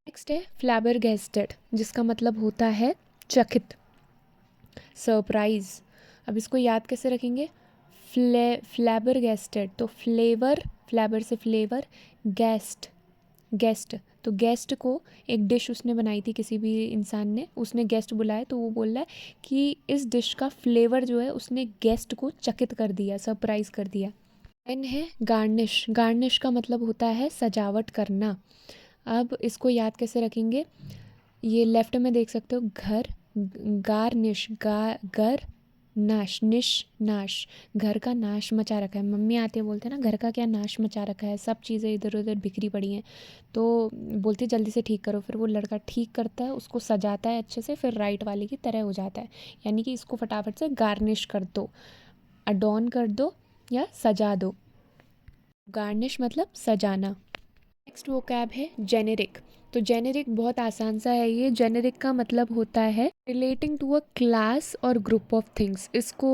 नेक्स्ट है फ्लैबरगेस्टेड, जिसका मतलब होता है चकित, सरप्राइज। अब इसको याद कैसे रखेंगे? फ्लैबरगेस्टेड, तो फ्लेवर, फ्लैबर से फ्लेवर, गेस्ट, गेस्ट, तो गेस्ट को एक डिश उसने बनाई थी, किसी भी इंसान ने, उसने गेस्ट बुलाया, तो वो बोल रहा है कि इस डिश का फ्लेवर जो है उसने गेस्ट को चकित कर दिया, सरप्राइज कर दिया। एन है गार्निश। गार्निश का मतलब होता है सजावट करना। अब इसको याद कैसे रखेंगे? ये लेफ्ट में देख सकते हो, घर, गार्निश, घर, नाश, निश, नाश, घर का नाश मचा रखा है। मम्मी आते हैं बोलते हैं ना, घर का क्या नाश मचा रखा है, सब चीज़ें इधर उधर बिखरी पड़ी हैं, तो बोलती है जल्दी से ठीक करो, फिर वो लड़का ठीक करता है, उसको सजाता है अच्छे से, फिर राइट वाले की तरह हो जाता है, यानी कि इसको फटाफट से गार्निश कर दो, अडॉर्न कर दो या सजा दो। गार्निश मतलब सजाना। नेक्स्ट वो कैब है जेनेरिक। तो जेनेरिक बहुत आसान सा है, ये जेनेरिक का मतलब होता है रिलेटिंग टू अ क्लास और ग्रुप ऑफ थिंग्स। इसको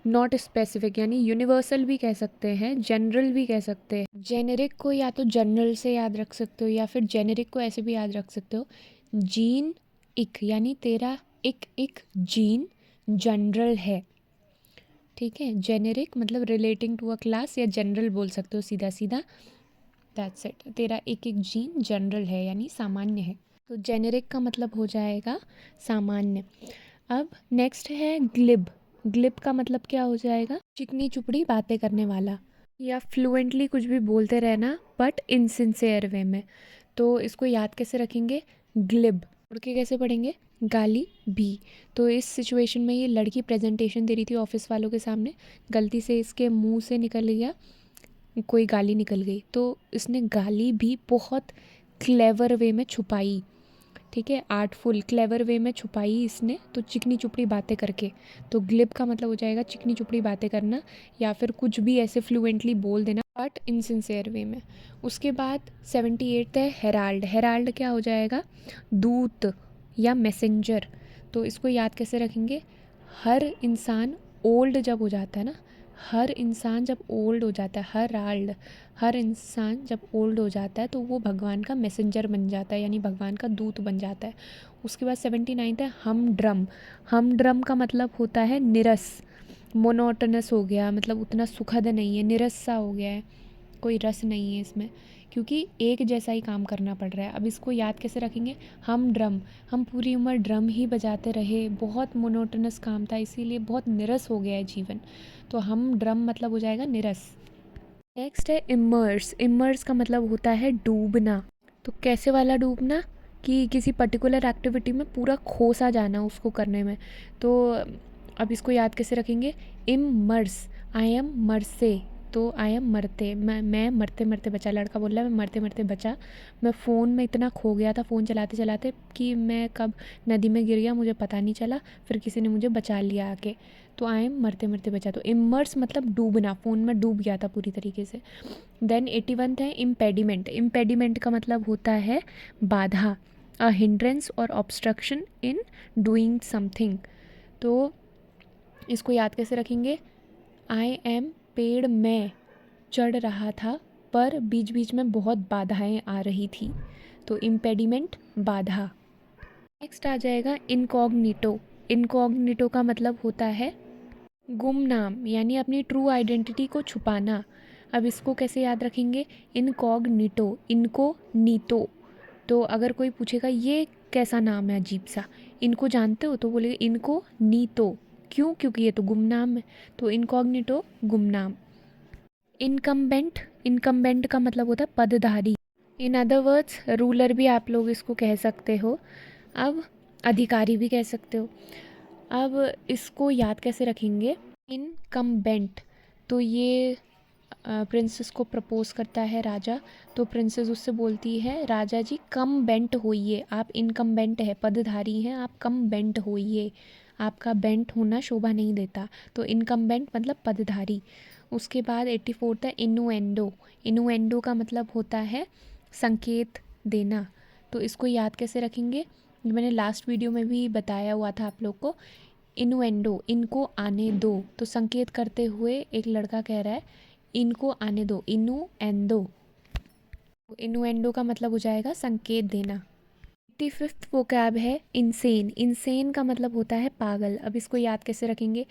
नॉट स्पेसिफिक, यानी यूनिवर्सल भी कह सकते हैं, जनरल भी कह सकते हैं। जेनेरिक को या तो जनरल से याद रख सकते हो, या फिर जेनेरिक को ऐसे भी याद रख सकते हो, जीन इक, यानी तेरा एक जीन जनरल है, ठीक है। जेनेरिक मतलब रिलेटिंग टू अ क्लास, या जनरल बोल सकते हो सीधा सीधा, दैट्स इट। तेरा एक जीन जनरल है, यानी सामान्य है, तो जेनेरिक का मतलब हो जाएगा सामान्य। अब नेक्स्ट है ग्लिब। ग्लिब का मतलब क्या हो जाएगा? चिकनी चुपड़ी बातें करने वाला, या फ्लुएंटली कुछ भी बोलते रहना बट इनसिंसियर वे में। तो इसको याद कैसे रखेंगे? ग्लिब, उड़ के कैसे पढ़ेंगे? गाली भी। तो इस सिचुएशन में ये लड़की प्रेजेंटेशन दे रही थी ऑफिस वालों के सामने, गलती से इसके मुंह से निकल गया, कोई गाली निकल गई, तो इसने गाली भी बहुत क्लेवर वे में छुपाई, ठीक है, आर्टफुल क्लेवर वे में छुपाई इसने, तो चिकनी चुपड़ी बातें करके। तो ग्लिब का मतलब हो जाएगा चिकनी चुपड़ी बातें करना, या फिर कुछ भी ऐसे फ्लुएंटली बोल देना बट इनसिंसियर वे में। उसके बाद 78 है हेराल्ड। हेराल्ड क्या हो जाएगा? दूत या मैसेंजर। तो इसको याद कैसे रखेंगे? हर इंसान ओल्ड जब हो जाता है ना, हर इंसान जब ओल्ड हो जाता है, हर इंसान जब ओल्ड हो जाता है, तो वो भगवान का मैसेंजर बन जाता है, यानी भगवान का दूत बन जाता है। उसके बाद 79 है हम ड्रम। हम ड्रम का मतलब होता है निरस, मोनोटनस हो गया, मतलब उतना सुखद नहीं है, निरस सा हो गया है, कोई रस नहीं है इसमें, क्योंकि एक जैसा ही काम करना पड़ रहा है। अब इसको याद कैसे रखेंगे? हम ड्रम, हम पूरी उम्र ड्रम ही बजाते रहे, बहुत मोनोटोनस काम था, इसीलिए बहुत नीरस हो गया है जीवन। तो हम ड्रम मतलब हो जाएगा नीरस। नेक्स्ट है इमर्स। इमर्स का मतलब होता है डूबना। तो कैसे वाला डूबना? कि किसी पर्टिकुलर एक्टिविटी में पूरा खो सा जाना उसको करने में। तो अब इसको याद कैसे रखेंगे? इमर्स, आई एम मरसे, तो आई एम मरते, मैं मरते मरते बचा। लड़का बोल रहा है मैं मरते मरते बचा, मैं फ़ोन में इतना खो गया था फ़ोन चलाते चलाते कि मैं कब नदी में गिर गया मुझे पता नहीं चला, फिर किसी ने मुझे बचा लिया आके। तो आई एम मरते मरते बचा। तो इमर्स मतलब डूबना, फ़ोन में डूब गया था पूरी तरीके से। देन 81 है इम्पेडिमेंट। इम्पेडिमेंट का मतलब होता है बाधा, अ हिंड्रेंस और ऑब्स्ट्रक्शन इन डूइंग समथिंग। तो इसको याद कैसे रखेंगे? आई एम पेड़ में चढ़ रहा था पर बीच बीच में बहुत बाधाएं आ रही थी। तो इम्पेडिमेंट बाधा। नेक्स्ट आ जाएगा इनकॉग्निटो। इनकॉग्निटो का मतलब होता है गुमनाम, यानी अपनी ट्रू आइडेंटिटी को छुपाना। अब इसको कैसे याद रखेंगे? इनकॉग्निटो, इनको नीतो। तो अगर कोई पूछेगा ये कैसा नाम है अजीब सा, इनको जानते हो? तो बोलेगा इनको नीतो। क्यों? क्योंकि ये तो गुमनाम है। तो इनकॉग्निटो गुमनाम। इनकम्बेंट, इनकम्बेंट का मतलब होता है पदधारी। इन अदर वर्ड्स रूलर भी आप लोग इसको कह सकते हो। अब अधिकारी भी कह सकते हो। अब इसको याद कैसे रखेंगे? इनकम्बेंट, तो ये प्रिंसेस को प्रपोज करता है राजा। तो प्रिंसेस उससे बोलती है राजा जी कम बेंट होइए, आप इनकम्बेंट है, पदधारी हैं, आप कम बेंट होइए, आपका बेंट होना शोभा नहीं देता। तो इनकम्बेंट मतलब पदधारी। उसके बाद 84 था इनुएंडो। इनुएंडो का मतलब होता है संकेत देना। तो इसको याद कैसे रखेंगे? मैंने लास्ट वीडियो में भी बताया हुआ था आप लोग को। इनुएंडो, इनको आने दो। तो संकेत करते हुए एक लड़का कह रहा है इनको आने दो, इनुएंडो। इनुएंडो का मतलब हो जाएगा संकेत देना। 85th वोकैब है इंसेन। इंसेन का मतलब होता है पागल। अब इसको याद कैसे रखेंगे?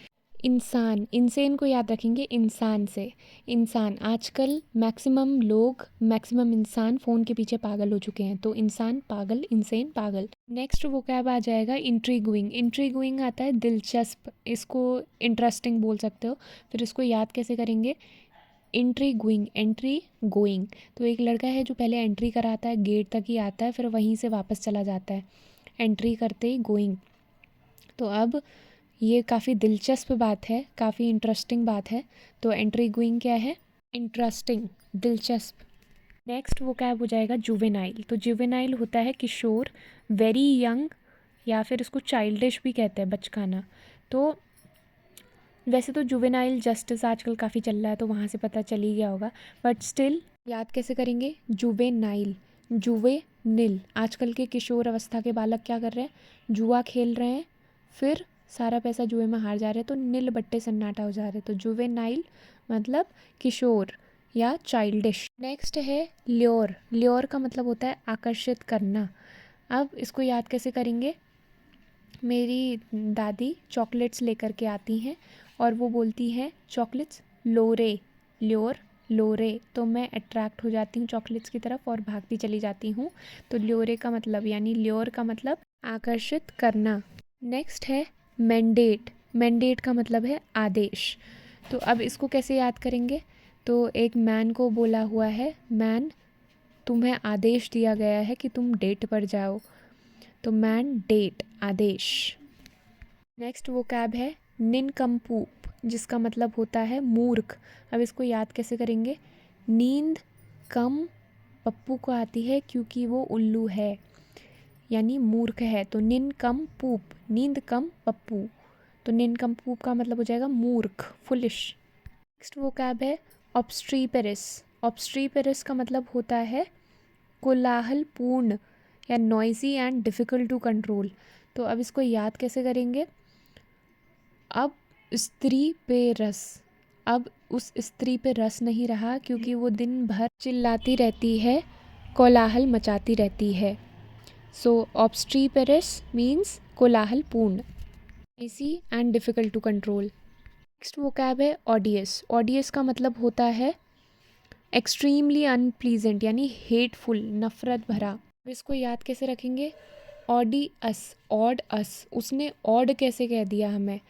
इंसान, इंसेन को याद रखेंगे इंसान से। इंसान, आजकल मैक्सिमम लोग, मैक्सिमम इंसान फ़ोन के पीछे पागल हो चुके हैं। तो इंसान पागल, इंसेन पागल। नेक्स्ट वोकैब आ जाएगा इंट्रीगुइंग। इंट्रीगुइंग आता है दिलचस्प, इसको इंटरेस्टिंग बोल सकते हो। फिर इसको याद कैसे करेंगे? Entry going, entry going. तो एक लड़का है जो पहले एंट्री कराता है, गेट तक ही आता है, फिर वहीं से वापस चला जाता है, एंट्री करते ही गोइंग। तो अब ये काफ़ी दिलचस्प बात है, काफ़ी इंटरेस्टिंग बात है। तो एंट्री गोइंग क्या है? इंटरेस्टिंग, दिलचस्प। नेक्स्ट वो क्या हो जाएगा? जुवेनाइल। तो जुवेनाइल होता है किशोर, वेरी यंग, या फिर इसको चाइल्डिश भी कहते हैं, बचकाना। तो वैसे तो जुवेनाइल जस्टिस आजकल काफ़ी चल रहा है तो वहाँ से पता चल ही गया होगा, बट स्टिल याद कैसे करेंगे? जुवेनाइल, जुवे नील। आजकल के किशोर अवस्था के बालक क्या कर रहे हैं? जुआ खेल रहे हैं, फिर सारा पैसा जुए में हार जा रहे हैं, तो नील बट्टे सन्नाटा हो जा रहे हैं। तो जुवेनाइल मतलब किशोर या चाइल्डिश। नेक्स्ट है ल्योर। ल्योर का मतलब होता है आकर्षित करना। अब इसको याद कैसे करेंगे? मेरी दादी चॉकलेट्स लेकर के आती हैं और वो बोलती हैं चॉकलेट्स लोरे, ल्योर लोरे। तो मैं अट्रैक्ट हो जाती हूँ चॉकलेट्स की तरफ और भागती चली जाती हूँ। तो ल्योरे का मतलब, यानी ल्योर का मतलब आकर्षित करना। नेक्स्ट है मैंडेट। मैंडेट का मतलब है आदेश। तो अब इसको कैसे याद करेंगे? तो एक मैन को बोला हुआ है, मैन तुम्हें आदेश दिया गया है कि तुम डेट पर जाओ। तो मैन डेट, आदेश। नेक्स्ट वो कैब है निनकम्पूप, जिसका मतलब होता है मूर्ख। अब इसको याद कैसे करेंगे? नींद कम पप्पू को आती है क्योंकि वो उल्लू है, यानी मूर्ख है। तो निनकम्पूप, नींद कम पप्पू। तो निनकम्पूप का मतलब हो जाएगा मूर्ख, फुलिश। नेक्स्ट वो कैब है ऑब्स्ट्रीपेरिस। ऑब्स्ट्रीपेरिस का मतलब होता है कोलाहलपूर्ण या noisy and difficult to control. तो अब इसको याद कैसे करेंगे? अब स्त्री पे रस, अब उस स्त्री पे रस नहीं रहा क्योंकि वो दिन भर चिल्लाती रहती है, कोलाहल मचाती रहती है। सो ऑब्स्ट्रीपेरस मीन्स कोलाहलपूर्ण, easy and difficult to control. Next vocab है ऑडियस। ऑडियस का मतलब होता है एक्सट्रीमली अनप्लीजेंट यानी हेटफुल, नफ़रत भरा। अब इसको याद कैसे रखेंगे? ऑडियस, ऑड अस, उसने ऑड कैसे कह दिया हमें?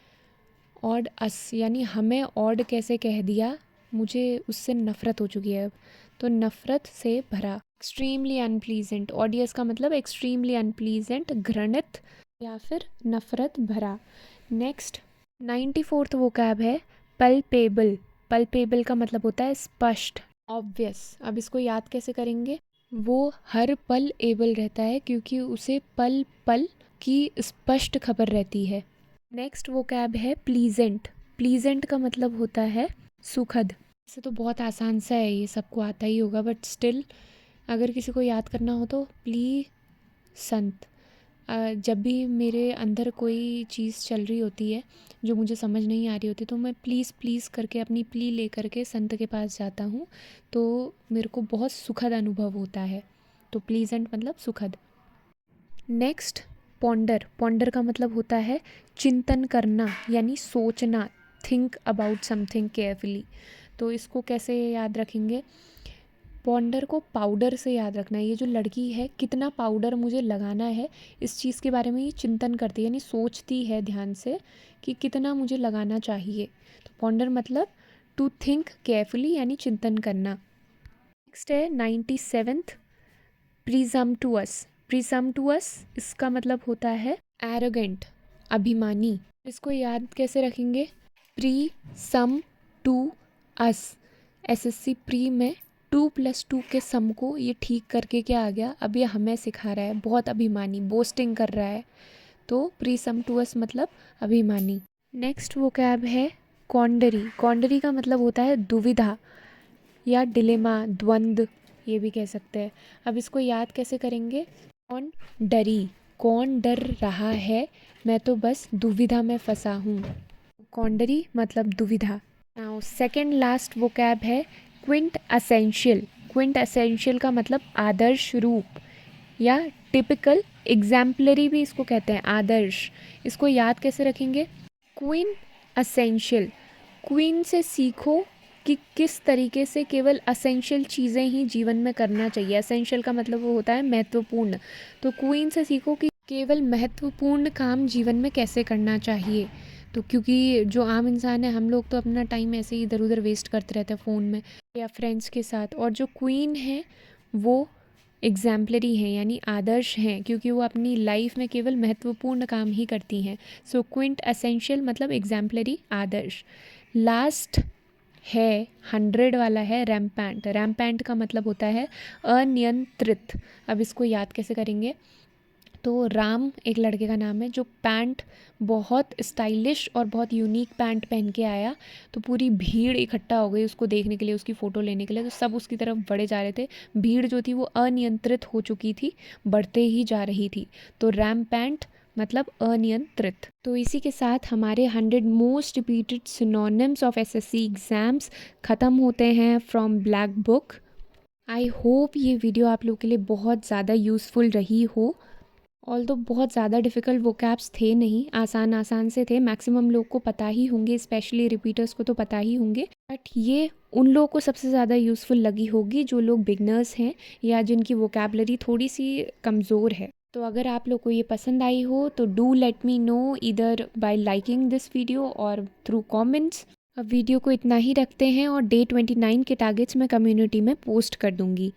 ऑड अस यानी हमें ऑड कैसे कह दिया, मुझे उससे नफ़रत हो चुकी है अब, तो नफ़रत से भरा। एक्सट्रीमली अनप्लीजेंट, ऑडियस का मतलब एक्सट्रीमली अनप्लीजेंट, घृणित या फिर नफ़रत भरा। नेक्स्ट 94th वोकैब है पल्पेबल। पल्पेबल का मतलब होता है स्पष्ट, ऑब्वियस। अब इसको याद कैसे करेंगे? वो हर पल एबल रहता है क्योंकि उसे पल पल की स्पष्ट खबर रहती है। नेक्स्ट वोकैब है प्लीजेंट। प्लीजेंट का मतलब होता है सुखद। वैसे तो बहुत आसान सा है, ये सबको आता ही होगा, बट स्टिल अगर किसी को याद करना हो तो संत। जब भी मेरे अंदर कोई चीज़ चल रही होती है जो मुझे समझ नहीं आ रही होती, तो मैं प्लीज़ प्लीज़ करके अपनी प्ली ले करके संत के पास जाता हूँ, तो मेरे को बहुत सुखद अनुभव होता है। तो प्लीजेंट मतलब सुखद। Next ponder. पॉन्डर का मतलब होता है चिंतन करना यानी सोचना, थिंक अबाउट समथिंग केयरफुली। तो इसको कैसे याद रखेंगे? पॉन्डर को पाउडर से याद रखना है। ये जो लड़की है, कितना पाउडर मुझे लगाना है, इस चीज़ के बारे में ये चिंतन करती है यानी सोचती है ध्यान से कि कितना मुझे लगाना चाहिए। तो पॉन्डर मतलब टू थिंक केयरफुली यानी चिंतन करना। नेक्स्ट है 97th प्रीजम्पटुअस। प्रीजम्पटुअस इसका मतलब होता है एरोगेंट, अभिमानी। इसको याद कैसे रखेंगे? Presumptuous. SSC pre में 2+2 के सम को ये ठीक करके क्या आ गया, अब ये हमें सिखा रहा है, बहुत अभिमानी, बोस्टिंग कर रहा है। तो प्री सम टू अस मतलब अभिमानी। नेक्स्ट वो कैब है कॉन्डरी। कॉन्डरी का मतलब होता है दुविधा या डिलेमा, द्वंद्व, ये भी कह सकते हैं। अब इसको याद कैसे करेंगे? कौन डरी, कौन डर रहा है, मैं तो बस दुविधा में फंसा हूँ। कॉन्डरी मतलब दुविधा। नाउ सेकेंड लास्ट वोकैब है क्विंट असेंशियल। क्विंट असेंशियल का मतलब आदर्श रूप या टिपिकल, एग्जाम्पलरी भी इसको कहते हैं, आदर्श। इसको याद कैसे रखेंगे? क्वीन असेंशियल, क्वीन से सीखो कि किस तरीके से केवल असेंशियल चीज़ें ही जीवन में करना चाहिए। असेंशियल का मतलब वो होता है महत्वपूर्ण, तो क्वीन से सीखो कि केवल महत्वपूर्ण काम जीवन में कैसे करना चाहिए। तो क्योंकि जो आम इंसान है, हम लोग तो अपना टाइम ऐसे ही इधर उधर वेस्ट करते रहते हैं फ़ोन में या फ्रेंड्स के साथ, और जो क्वीन है वो एग्जाम्पलरी हैं यानी आदर्श हैं, क्योंकि वो अपनी लाइफ में केवल महत्वपूर्ण काम ही करती हैं। सो क्विंट असेंशियल मतलब एग्जाम्पलरी, आदर्श। लास्ट है 100 वाला है रैम्पैंट। रैम्पैंट का मतलब होता है अनियंत्रित। अब इसको याद कैसे करेंगे? तो राम एक लड़के का नाम है जो पैंट, बहुत स्टाइलिश और बहुत यूनिक पैंट पहन के आया, तो पूरी भीड़ इकट्ठा हो गई उसको देखने के लिए, उसकी फ़ोटो लेने के लिए। तो सब उसकी तरफ बढ़े जा रहे थे, भीड़ जो थी वो अनियंत्रित हो चुकी थी, बढ़ते ही जा रही थी। तो रैम पैंट मतलब अनियंत्रित। तो इसी के साथ हमारे 100 most repeated synonyms of SSC exams ख़त्म होते हैं from black book. I hope ये वीडियो आप लोग के लिए बहुत ज़्यादा यूज़फुल रही हो। ऑल तो बहुत ज़्यादा डिफ़िकल्ट वोकैब्स थे नहीं, आसान आसान से थे, मैक्सिमम लोग को पता ही होंगे, स्पेशली रिपीटर्स को तो पता ही होंगे। बट ये उन लोगों को सबसे ज़्यादा यूज़फुल लगी होगी जो लोग बिगनर्स हैं या जिनकी वोकैबलरी थोड़ी सी कमज़ोर है। तो अगर आप लोग को ये पसंद आई हो तो do let me know either by liking this video और थ्रू कमेंट्स। अब वीडियो को इतना ही रखते हैं और डे 29 के टारगेट्स मैं कम्युनिटी में पोस्ट कर दूँगी।